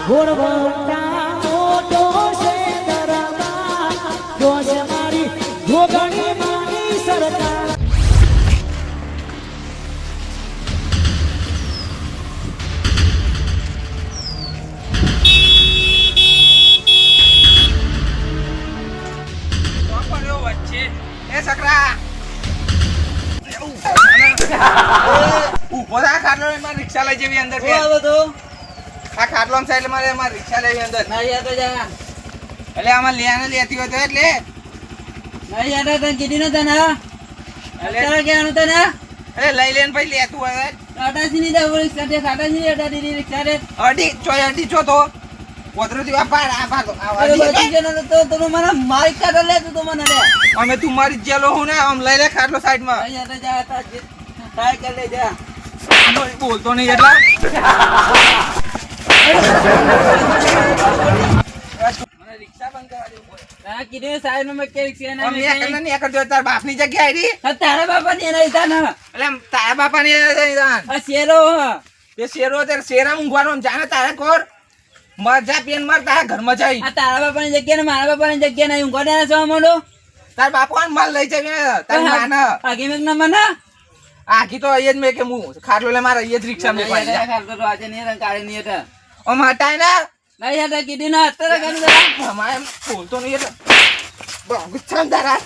ઘોડવટા મોટો છે દરબાર જોશ મારી જોગણી માની સરકાર ઉભો થા ખાટલો એમાં રિક્ષા લઈ જેવી અંદર બે આ ખાટલો માં સાઈડ મારે એમાં રિક્ષા લેવી અંદર નહીં યાર તો જા એટલે આમાં લેને લેતી હોય તો એટલે નહીં યાર તને કીધી ન તને અત્યારે કહેવાનું તને એટલે લઈ લેને ભાઈ લેતું હોય ટાટાજી ની દે રિક્ષા દે ટાટાજી ની અડા દીધી રિક્ષા દે અડી છો તો પોતરો થી પાડ આ ભાગો અરે બચી ગયો ને તો તું મને મારી કાઢ લે તું મને લે અમે તું મારી જેલો હું ને આમ લઈ લે ખાટલો સાઈડ માં નહીં યાર તો જા ટ્રાય કર લે જા બોલતો નહીં એટલા મને રિક્ષા બંધ કરવા દેવું હા કીધું સાઈડ માં કે રિક્ષા ના અમે એકલા નહીં એકલ જો તાર બાપ ની જગ્યા આડી તારા બાપા ની નહીં તા ને એટલે તારા બાપા ની આ શેરો તે શેરો તે શેરા ઊંઘવાનો જાણે તારે કોર મજા પેન માર તારા ઘરમાં જઈ આ તારા બાપા ની જગ્યા ને મારા બાપા ની જગ્યા નહીં ઊંઘવા દે છો મોડો તાર બાપો માલ લઈ જાય તારી માને આગી મેક ના મને આખી તો અહીંયા જ મેં કે હું ખાટલો લે મારા અહીંયા જ રિક્ષા મેં પાડી ખાલતો તો આજે નહીં કાઢી નહીં હતા ઓમ હટાય ને નહીં હતા કીધી ના અત્યારે કરી દે અમારે બોલતો નહીં એટલે બહુ છન તારા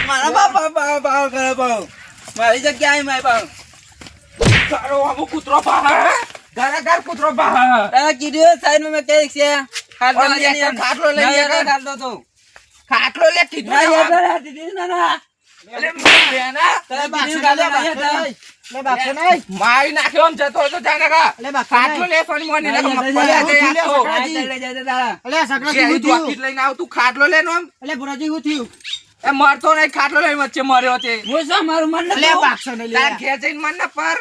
મારા બાપા પાવ કરે પાવ મારી જગ્યા આવી મારી પાવ તારો આમો કૂતરો પાહા ઘરે ઘર કૂતરો પાહા તારા કીધું સાઈડ માં મેં કે છે ખાટલો લઈ ખાલતો તો ખાટલો લે કીધું ના યાર દીદી ના અરે બેના તારા કીધું કાલે નહીં હતા લે બાક્ષો નહીં મારી નાખ્યો આમ જતો તો જાને કા લે બાક્ષો ખાટલો લે સોની મોની લે અલે સકરાજી તું હું થયું આખી લઈને આવ તું ખાટલો લે નો અલે બુરાજી હું થયું એ મરતો નહીં ખાટલો લઈને વચ્ચે મર્યો તે હું શું મારું મન અલે બાક્ષો નહીં લે તાર ઘેર જઈને મન ના પર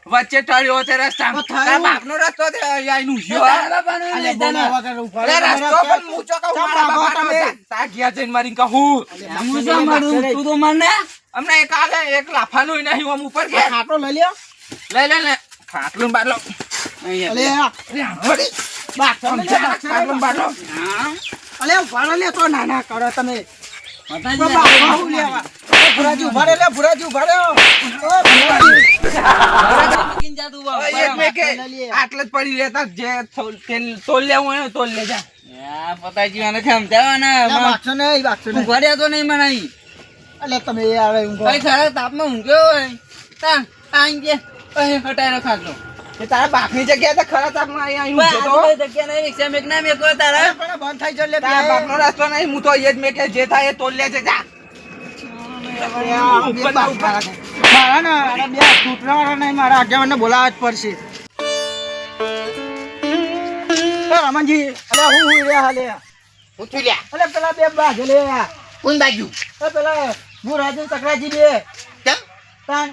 વચ્ચે ટળ્યો તે રસ્તા તો થયું. તાર બાપનો રસ્તો તે આઈનું ગયો તારા બાપાનો અલે નહીં બોલા તારા. વગર ઉભા અરે રસ્તો પણ મૂચો કહું ચમ મારા ભાગો બાપાનો તમે? છે. તાર ઘેર જઈને મારીને કહું હું શું મારું તું તો મન ને અમને એક આલે એક લાફાનું નહીં આમ ઉપર કે ખાટલો લઈ લ્યો લે ખાટલો ને બાટલો અલે અરે હળી બાક્ષો આમ નહીં લે, જા, બાક્ષો ખાટલો ને નહીં. બાટલો અલે ઉભા લે તો નાના કરો તમે માતાજી બાપા હું લેવા એ બુરાજી ઉભા રે લે બુરાજી ઉભા રે ઓ બુરાજી મૂકીને જા તું બાપ. એક મેં કે લઈ લે. આટલે જ પડી રહેતા જે તોલ લેવું હોય ને તોલ લે જા યા, પતાજી મને સમજાવવાના. અલે બાક્ષો નહીં બાક્ષો નહીં ઊંઘવા દેતો નહીં મને અહીં. અલે તમે યાર ઊંઘો અહીં ખરા તાપમાં ઊંઘ્યો હોય. તાં, અહીં જે, અહીં હટાયેલો ખાટલો. એ તારા બાપની જગ્યાએ તો ખરા તાપમાં અહીં બા, ઊંઘતો તો. આ તો જગ્યા નહીં, રિક્ષા મેક ના મેકો તારા. પણ બંધ થઈ જલે તારા બાપનો રસ્તો નહીં હું તો અહીંયા જ મેં કે જે થાય એ તોલ લેજે જા ઉપર ના ઉપર. મારા ને મારા બે છૂટવાવાળા નહીં મારા આગેવાનને બોલાવવા જ પડશે એ રમણજી અલે હું રે હાલે પૂછી લ્યા અલે પેલા બે બાજુ લે કોણ બાજુ એ પેલા હું રાજુ તકરાજી બે કેમ તાન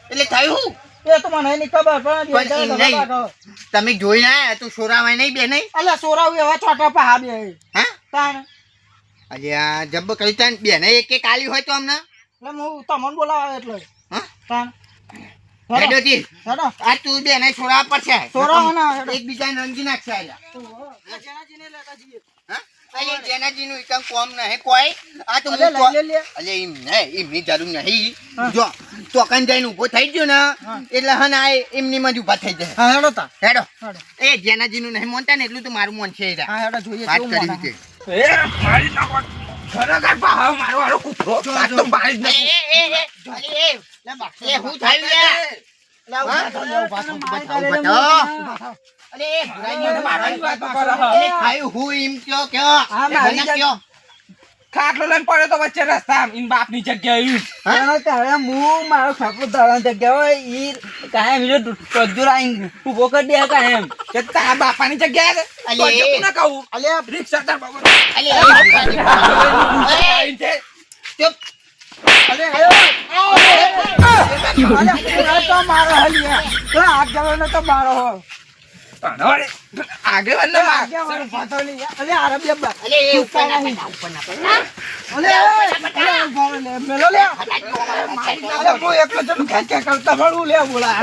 એટલે થયું એ તો મને નહીં ખબર પણ બે પણ એમ નહીં. તમે જોઈ આયા તું સોરાવાય નહીં બે નહીં અલે સોરાવ એવા છોટા પા બે હા તાન અરે આ જબ્બ કરી તાન બે ને એક એક આલી હોય તો અમને એટલે હું તમને બોલાવા એટલે હા તાન હેડોજી હેડો આ તું બે ને સોરા પડશે સોરાવાના હેડો. એકબીજાને રંગી નાખશે આલા જેનાજીને લેતા જઈએ હા અલે જેનાજીનું એકમ કોમ નહીં કોઈ આ તો અલે હું લઈ લે અલે એમ નહીં એમની જરૂર નહીં હા. જો ચોકન જઈને ઊભો થઈ ગયો ને એટલે હન આ એમની માં જ ઊભા થઈ જાય હા હેડો તા હેડો હેડો એ જેનાજીનું નહીં મોનતા ને એટલું તો મારું મોન છે હા હેડો જોઈએ વાત કેવું કરી મોના. છે એ મારી નાખો ખરેખર ભાવ મારો વાળો કૂતરો આ તો મારી જ નાખો. લે બાક્ષો એ હું થયું યાર લે ઉભા થાવ, લે ઉભા થાવ, ઉભા થાવ. ઉભા થાવ. ઉભા થાવ. અલે એ ભુરાજીને મારવાની વાતો કરો એ ખાયું હું એમ કયો કયો હા, એ મારી મને કયો ખાટલો લઈને પડ્યો તો વચ્ચે રસ્તા ઇન બાપની જગ્યાએ તારા તારા હું મારો ખાપો તારા જગ્યા હોય ઈ કાયમ જો ટજ્જુ રાઈન ઊભો કરી દે કાયમ. કે તારા બાપાની જગ્યાએ અલે, તો હજુ તું ના કહું અલે રિક્ષા તાર બાપા અલે ચૂપ અલે અલે તો મારો હલિયા તો આગેવાનો તો મારો હો અરે આગેવાન ના માર આગેવાનો ભાતોલી અલે આરબિયા બા અલે એ ઉપર ના નહીં. પડા ઉપર ના પડા અલે અલે ઉભા રહો લે અરે હું એકલો જણ ખેંચ કરતા ફળું લે બોલા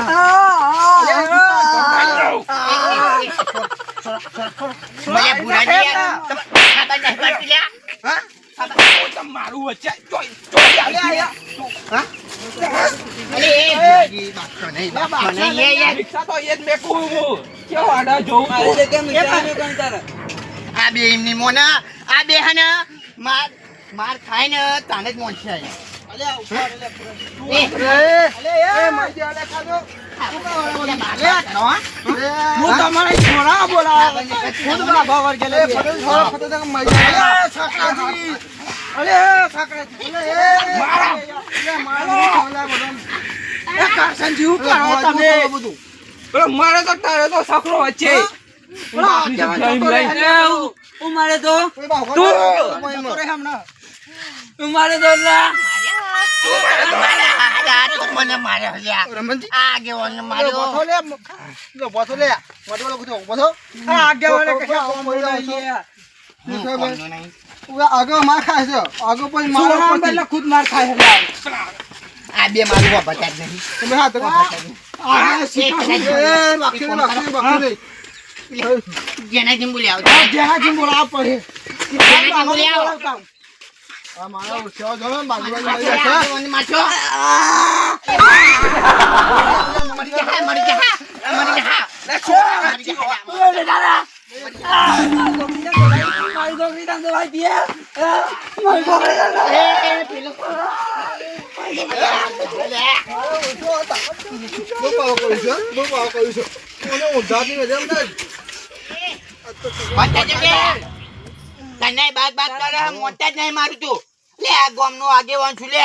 મારું વચ્ચે રિક્ષા તો એ જ મેકું હું કેવો આડા જોઉં મારી જગ્યાએ મીઠાઈ મેં કોણ તારે? આ બે એમની મોના આ બે હે ને માર ખાય ને તાને જ મોનશે હું તમારે છોરા બોલા ખુદ બાબા વર્ગે લે અરે સાકરાજી કારસન જીવ કરો તમે પેલો મારે તો તારે તો સકરો વચ્ચે હું મારે તો મને માર્યા આ આગેવાનને માર્યો આગળ માર ખાય છે આગળ પછી મારો ખુદ માર ખાય આ બે મારું બતા જ નહીં તમે હાથ જેને જેમ બોલી આવ જેનાજી બોલાવ પડે જેને જેમ બોલી આવ મારા ઉઠ્યો જો બાજુ માછો મરી જા મોટા જ નહીં મારું તું લે આ ગામ નો આગેવાન છું લે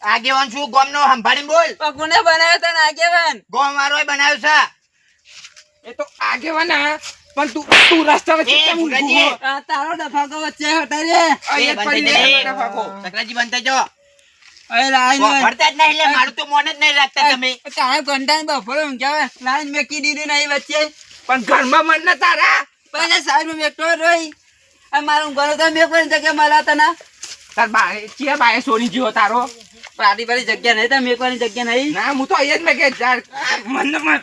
આગેવાન છું ગામ નો સંભાળીને બોલ કોને બનાવ્યો તને આગેવાન? ગામ વાળો બનાવ્યું છે એ તો આગેવાના પણ તું રસ્તા વચ્ચે કેમ ઊભો હો? આ તારો ડફાકો વચ્ચે હટાઈ રે. અહીંયા જ પડી રહે મારા ફાકો. સકરાજી બનતા જો અરે લાઈન ભરતા જ નહીં લે મારું તો મોન જ નહીં રાખતા તમે કાંઈ કંટાળ બફોરે ઊંઘ્યા લાઈન મેકી દીધી નહીં વચ્ચે પણ ઘરમાં મન ન તારા પછી સાઈડ મેકતો રહી આ મારું ઘર તો મેં કોઈ જગ્યા મળ્યા તને તાર બાએ ચિયા બાએ સોની જીવો તારો પાર્ટી વાળી જગ્યા નહીં તો મેકવાની જગ્યા નહીં. ના હું તો અહીંયા જ મેં કે મન મન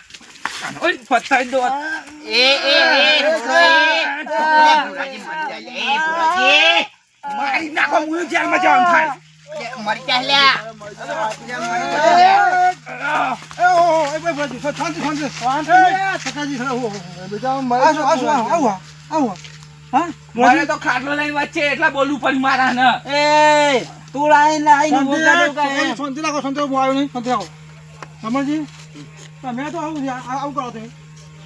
ઓય પથ્થર દો એ ભુરાજી મરી જાય એ ભુરાજી મારી નાખો હું જેલમાં જવાનું થાય મરી જાય લ્યા મારે તો ખાટલો લઈને વચ્ચે એટલા બોલવું પણ મારા ને એ તું લાઈન ઉભો કરી દઉં કાંઈ. શાંતિ રાખો શાંતિ રાખો આવ્યો નહીં શાંતિ રાખો રમણજી તમે તો આવું કરો તમે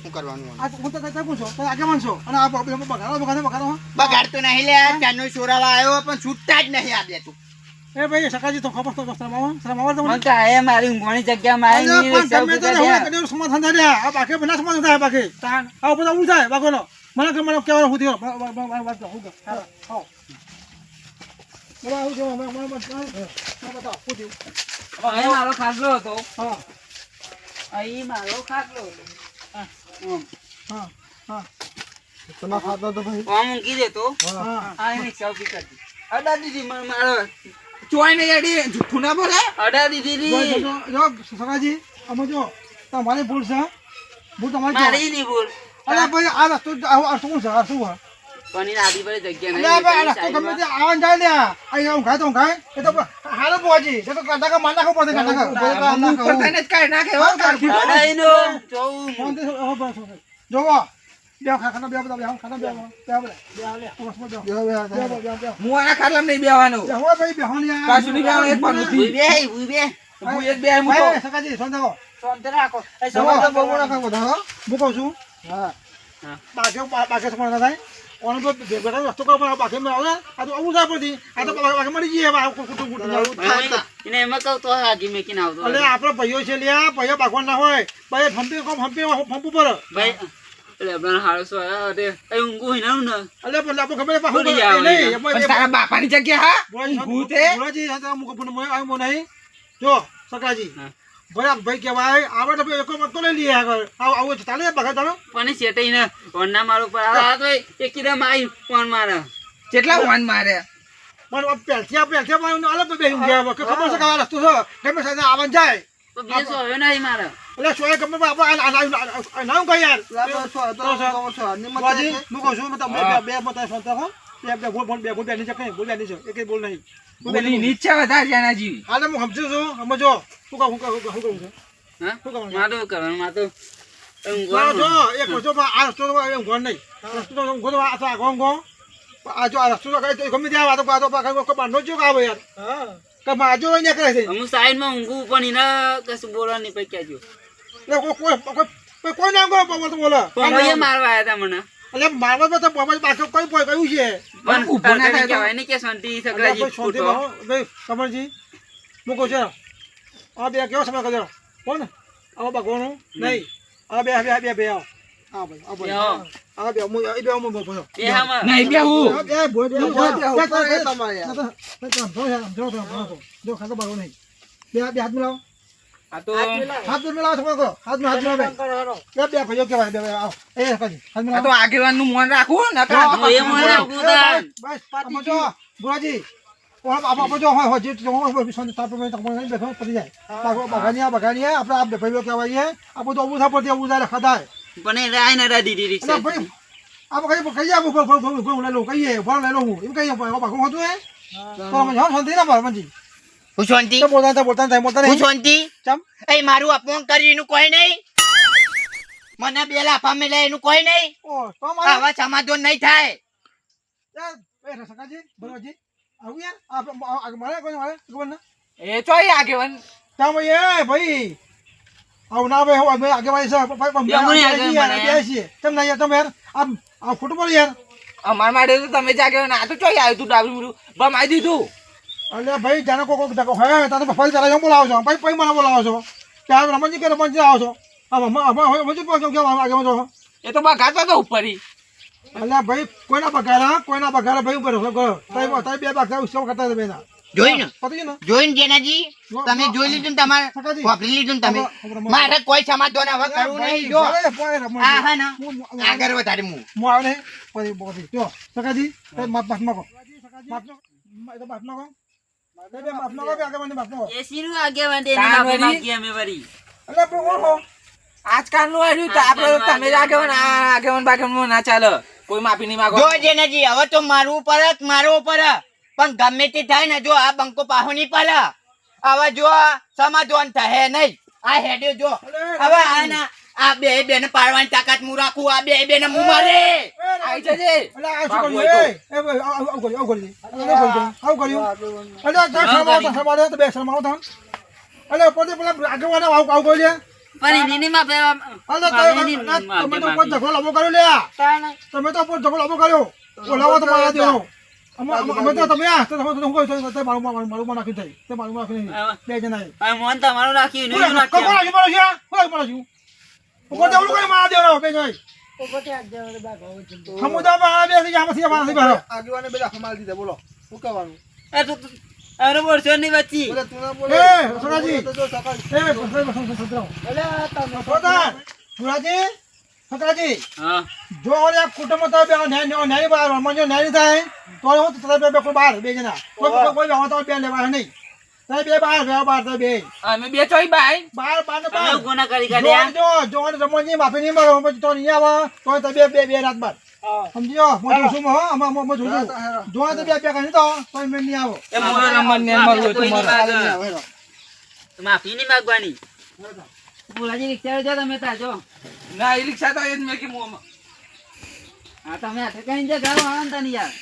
શું કરવાનું આ હું તો કોણ છો તમે આગેવાન છો અને આ બગાડો બગાડતો નહીં લ્યા ચાનો છોરાવા આવ્યો પણ છૂટતા જ નહીં આ બે તું એ ભાઈ સકાજી તો ખબર તો શરમાવા મને તો આ મારી ઊંઘવાની જગ્યામાં આવીને રિક્ષા ઉભી કરી દે. સમાધાન થાય આ બાકી બના સમાધાન થાય બાકી આવો બધા ઉલ થાય બાકોનો મને કહેવાનું હું થયો અહીં મારો ખાટલો હતો. અહીં મારો ખાટલો હતો. તમે ખાતો તો ભાઈ આમ ઊંઘી દેતો આ રિક્ષા ઉભી કરી દીધી. અડા દીધી મને મારો ચોય ને એડી જૂઠું ના બોલે અડા દીધી જો સકાજી અમે જો તમારી ભૂલ છે ભૂલ તમારી મારી નહીં ભૂલ. અરે ભાઈ આ રસ્તો આ શું છે આ શું છે પણ આધી પર જગ્યા અરે ભાઈ આ રસ્તો નહીં. ગમે તે આવન જાય ને અહીંયા ઊંઘાય તો ઊંઘાય એ તો હાલ પહોંચી એ તો કાંટા માર નાખો પડે કાંટા પોતાને જ કાઢી નાખે હો કાઢી. અડાઈનો જોઉં. જોવો બે ખાના બે બધા બે ખાના બે હું આ ખાટલામાં નહીં બેવાનું હો ભાઈ બેહોની પાછું નહીં બેવાનું એક પણ નથી ઉભી બે. હું એક બે હું તો સકાજી સંતાવો શાંત રાખો. એ જોવો સવારે તો બહુ નાખો બધા હો હું કહું છું હા બાકી સમજ થાય ઓનો તો બેટા રસ્તો કરો પણ બાકી માં આવે આ તો આવું જાય પડતી આ તો બાકી મળી જઈએ આ કુટુંબ એને એમાં કહું તો હાજી મેકીને આવતો. અલે આપણો ભાઈઓ છે લ્યા ભાઈઓ બાગવાન ના હોય ભાઈ ફંપી પર ભાઈ એટલે આપણા હાડસો આવ્યા તે એ ઊંઘું હોય ને અલે પણ આપણે ખબર ભૂલી જાવ પણ તારા બાપાની જગ્યા હા ઊંઘું તે બોલાજી હતા મુકો પણ મોય આવ્યો નહીં જો સકાજી ભાઈ કહેવાય આવે તો એક મત લઈ લઈએ આગળ આવું ચાલે બગા ચાલો પણ સેટાઈ ને ઓના મારો પર આ તો એકદમ આઈ ફોન મારે કેટલા વાન મારે પણ પહેલથી પણ અલગ બેસી ગયા ખબર છે કે આ રસ્તો છે ગમે સાથે આવવાનું જાય તો બેસો હવે નહીં મારે એટલે સોય ગમે આપણે નામ કહી યાર બુવાજી હું કહું છું તમે બે મત સોતા હો બે બોલ બેની છે કઈ બોલ બેની છે એક બોલ નહીં બોલી નીચે વધારે જાનાજી હાલે હું સમજુ છું સમજો શું કહું છું હા શું કહું માતો કરવાનું માતો જો એક વસ્તુ આ રસ્તો એમ ઘર નહીં રસ્તો તો ઘર આ ગો આ જો આ રસ્તો તો ગમે ત્યાં વાતો બાંધો જો કે આવે યાર કે માજો અહીંયા કરે છે હું સાઈડમાં ઊંઘું પણ એને કશું બોલવા નહીં પછી કહેજો એટલે કોઈ નામ બોલો બોલો પણ ભાઈએ મારવા આવ્યા હતા મને એટલે મારવા તો બાબા પાછો કઈ કયું છે પણ ઊભો ના તમે થાય તો. કહેવાય ને કે શાંતિ સકરાજી ફૂટો કમરજી મૂકો છે આ બે કેવો સમય કર્યો કોણ આવો ભગવાનું નહીં આ બે આવો આ ભાઈ આ બે એ હામાં નહીં બેહું જો ખાતો ભાગો નહીં બે હાથ મિલાવો આ તો હાથ મિલાવો તમે કરો હાથ મિલાવો બે ભાઈઓ કેવાય બે આવો એ હાથ આ મિલાવો તો આગેવાન નું મન રાખવું ને હું એ મને રાખું તાન. બસ જો બુરાજી આપણે જો હોય જે સંત તાપ में તક નહીં બેઠો પડી જાય બગાનિયા આપણે આ ભાઈઓ કહેવાય આપણે તો ઉધા પડતી ઉધા ખદાય પણ એ રાય ને રાડી દીધી એટલે છે ભાઈ આપણે કહીએ આપણે લઈ લો કહીએ ફળ લઈ લો હું એમ કહીએ બાકું હતું એ તો અમે જાઓ શાંતિ ના મારે મંજી હું શાંતિ તો બોલતા હું નહીં શાંતિ ચમ એ મારું અપમાન કર્યું એનું કોઈ નહીં મને બે લાફા મેલે એનું કોઈ નહીં ઓ તો મારે આવા સમાધાન નહીં થાય યાર એ રસકાજી બરોજી આવું યાર આપણે મારે કોઈ મારે ખબર ના એ ચોય આગેવાન ચમ એ ભાઈ આવું ના ભાઈ હું આગે ભાઈ છે તેમ ના યાર તમે યાર આ ખોટું બોલ યાર અમાર માટે તો તમે જ આગેવાન આ તો ચોય આવ્યું તું ડાબરું મૂરું બમાઈ દીધું અલ્યા ભાઈ જાણે કોક હોય તારે ફરી તારા બોલાવો છો ભાઈ મને બોલાવો છો ત્યાં રમણજી કે રમણજી આવો છો આગે છો એ તો બગાતો તો ઉપર અલ્યા ભાઈ કોઈના બગારા ભાઈ ઉપર તારી બે બગારા ઉત્સવ કરતા હતા બેના જોઈ ને પતી ને જોઈને જેનાજી તમે જોઈ લીધું ને તમારે સકાજી. વાપરી લીધું ને તમે મારે કોઈ સમાધાન હવે કરવું નહીં જો આ હા ને આગળ વધારે હું હું આવે ને પછી જો સકાજી માફ માગો માફ માગો એ સીનું આગેવાન દે તાન વળી. માંગી અમે વળી આજકાલ નું આવ્યું તો આપડે તો તમે જ આગેવાન આ આગેવાન બાગેવાન ના ચાલે કોઈ માફી નહીં માગો જો જેનાજી હવે તો મારવું પડે મારવું પડે પણ ગમે તે થાય ને જો આ બંકો પાહો નહીં પડે હવે જો સમાધાન થાય નહીં આ હેડ્યો જો હવે આ ના આ બે ને પાડવાની તાકાત હું રાખું આ બે ને હું મારે આઈ જજે પણ એની માં તમે તો ઝઘડો લાંબો કર્યો ઓલાવો તો મારા દેવાનો અમે તો તમે મારું નાખી થઈ તે મારું નાખી બે જણા મોન તમારું રાખ્યું કોણ રાખ્યું મારા દેવાનો બે જણા સમુદાયમાં બે થી આમાંથી મારાથી બહાર આગેવાને બે લાખ માલ દીધા બોલો શું કહેવાનું અરે બોલશો નહીં બચ્ચી એ સોનાજી સુરાજી સકાજી હા જો એક કુટુંબ તો બે ન્યાય બહાર રમજો ન્યાય થાય તો હું તમે બે કોઈ બહાર બે જણા કોઈ તો બે લેવા નહીં તમે બે બહાર બે અમે બે ચોય બાય તમે ગુના કરી કાઢ્યા જો રમણજી માફી નહીં મળો પછી તો નહીં આવે તો તમે બે રાત બાદ સમજો હું જોશું હો અમે જોશું જો તો બે કરી તો મેં નહીં આવો એ મોરો રમણ ને મળવું હતું મારો માફી નહીં માંગવાની બોલાજી રિક્ષા જો તમે તા જો ના ઈ રિક્ષા તો એ જ મેં કે મોમાં હા તમે હાથે કઈ જગ્યા આવો આનંદ યાર